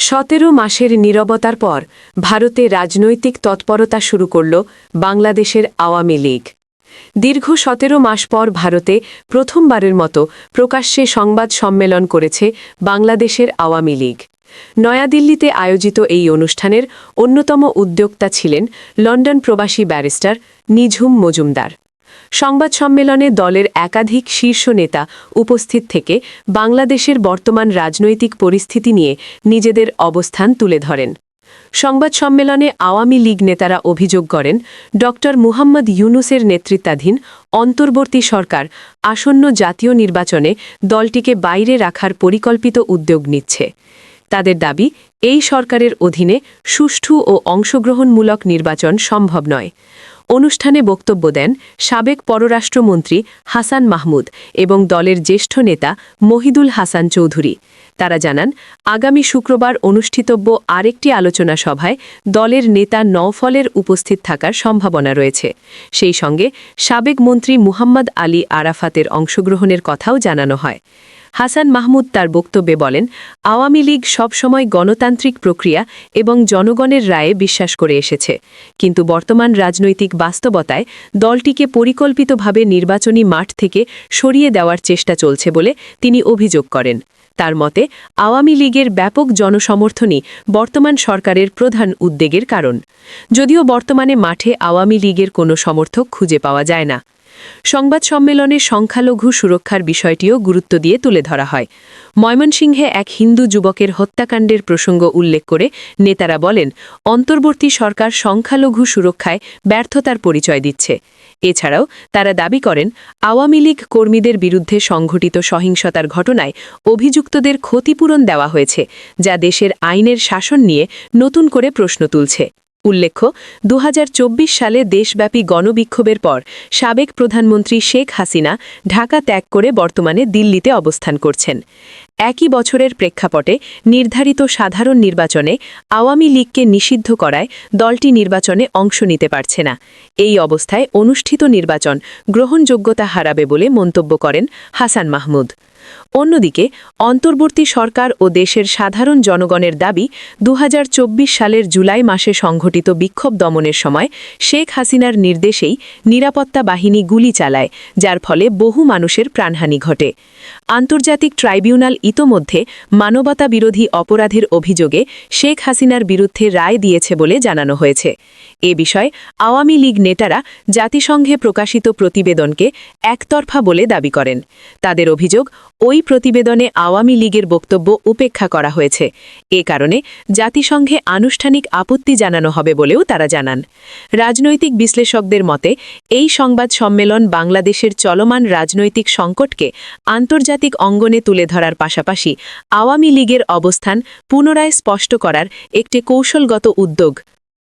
17 মাসের নীরবতার পর ভারতে রাজনৈতিক তৎপরতা শুরু করল বাংলাদেশের আওয়ামী লীগ। দীর্ঘ 17 মাস পর ভারতে প্রথমবারের মতো প্রকাশ্যে সংবাদ সম্মেলন করেছে বাংলাদেশের আওয়ামী লীগ। নয়াদিল্লিতে আয়োজিত এই অনুষ্ঠানের অন্যতম উদ্যোক্তা ছিলেন লন্ডন প্রবাসী ব্যারিস্টার নিঝুম মজুমদার। সংবাদ সম্মেলনে দলের একাধিক শীর্ষ নেতা উপস্থিত থেকে বাংলাদেশের বর্তমান রাজনৈতিক পরিস্থিতি নিয়ে নিজেদের অবস্থান তুলে ধরেন। সংবাদ সম্মেলনে আওয়ামী লীগ নেতারা অভিযোগ করেন, ড. মুহাম্মদ ইউনূসের নেতৃত্বাধীন অন্তর্বর্তী সরকার আসন্ন জাতীয় নির্বাচনে দলটিকে বাইরে রাখার পরিকল্পিত উদ্যোগ নিচ্ছে। তাদের দাবি, এই সরকারের অধীনে সুষ্ঠু ও অংশগ্রহণমূলক নির্বাচন সম্ভব নয়। অনুষ্ঠানে বক্তব্য দেন সাবেক পররাষ্ট্রমন্ত্রী হাসান মাহমুদ এবং দলের জ্যেষ্ঠ নেতা মহিদুল হাসান চৌধুরী। তারা জানান, আগামী শুক্রবার অনুষ্ঠিতব্য আরেকটি আলোচনা সভায় দলের নেতা নওফলের উপস্থিত থাকার সম্ভাবনা রয়েছে। সেই সঙ্গে সাবেক মন্ত্রী মুহাম্মদ আলী আরাফাতের অংশগ্রহণের কথাও জানানো হয়। হাসান মাহমুদ তার বক্তব্যে বলেন, আওয়ামী লীগ সবসময় গণতান্ত্রিক প্রক্রিয়া এবং জনগণের রায়ে বিশ্বাস করে এসেছে, কিন্তু বর্তমান রাজনৈতিক বাস্তবতায় দলটিকে পরিকল্পিতভাবে নির্বাচনী মাঠ থেকে সরিয়ে দেওয়ার চেষ্টা চলছে বলে তিনি অভিযোগ করেন। তার মতে, আওয়ামী লীগের ব্যাপক জনসমর্থনই বর্তমান সরকারের প্রধান উদ্বেগের কারণ, যদিও বর্তমানে মাঠে আওয়ামী লীগের কোনো সমর্থক খুঁজে পাওয়া যায় না। সংবাদ সম্মেলনে সংখ্যালঘু সুরক্ষার বিষয়টিও গুরুত্ব দিয়ে তুলে ধরা হয়। ময়মনসিংহে এক হিন্দু যুবকের হত্যাকাণ্ডের প্রসঙ্গ উল্লেখ করে নেতারা বলেন, অন্তর্বর্তী সরকার সংখ্যালঘু সুরক্ষায় ব্যর্থতার পরিচয় দিচ্ছে। এছাড়াও তারা দাবি করেন, আওয়ামী লীগ কর্মীদের বিরুদ্ধে সংঘটিত সহিংসতার ঘটনায় অভিযুক্তদের ক্ষতিপূরণ দেওয়া হয়েছে, যা দেশের আইনের শাসন নিয়ে নতুন করে প্রশ্ন তুলছে। উল্লেখ্য, 2024 সালে দেশব্যাপী গণবিক্ষোভের পর সাবেক প্রধানমন্ত্রী শেখ হাসিনা ঢাকা ত্যাগ করে বর্তমানে দিল্লিতে অবস্থান করছেন। একই বছরের প্রেক্ষাপটে নির্ধারিত সাধারণ নির্বাচনে আওয়ামী লীগকে নিষিদ্ধ করায় দলটি নির্বাচনে অংশ নিতে পারছে না। এই অবস্থায় অনুষ্ঠিত নির্বাচন গ্রহণযোগ্যতা হারাবে বলে মন্তব্য করেন হাসান মাহমুদ। অন্যদিকে অন্তর্বর্তী সরকার ও দেশের সাধারণ জনগণের দাবি, 2024 সালের জুলাই মাসে সংঘটিত বিক্ষোভ দমনের সময় শেখ হাসিনার নির্দেশেই নিরাপত্তা বাহিনী গুলি চালায়, যার ফলে বহু মানুষের প্রাণহানি ঘটে। আন্তর্জাতিক ট্রাইব্যুনাল ইতোমধ্যে মানবতা বিরোধী অপরাধের অভিযোগে শেখ হাসিনার বিরুদ্ধে রায় দিয়েছে বলে জানানো হয়েছে। এ বিষয়ে আওয়ামী লীগ নেতারা জাতিসংঘে প্রকাশিত প্রতিবেদনকে একতরফা বলে দাবি করেন। তাদের অভিযোগ, ওই প্রতিবেদনে আওয়ামী লীগের বক্তব্য উপেক্ষা করা হয়েছে। এ কারণে জাতিসংঘে আনুষ্ঠানিক আপত্তি জানানো হবে বলেও তারা জানান। রাজনৈতিক বিশ্লেষকদের মতে, এই সংবাদ সম্মেলন বাংলাদেশের চলমান রাজনৈতিক সংকটকে আন্তর্জাতিক অঙ্গনে তুলে ধরার পাশাপাশি আওয়ামী লীগের অবস্থান পুনরায় স্পষ্ট করার একটি কৌশলগত উদ্যোগ।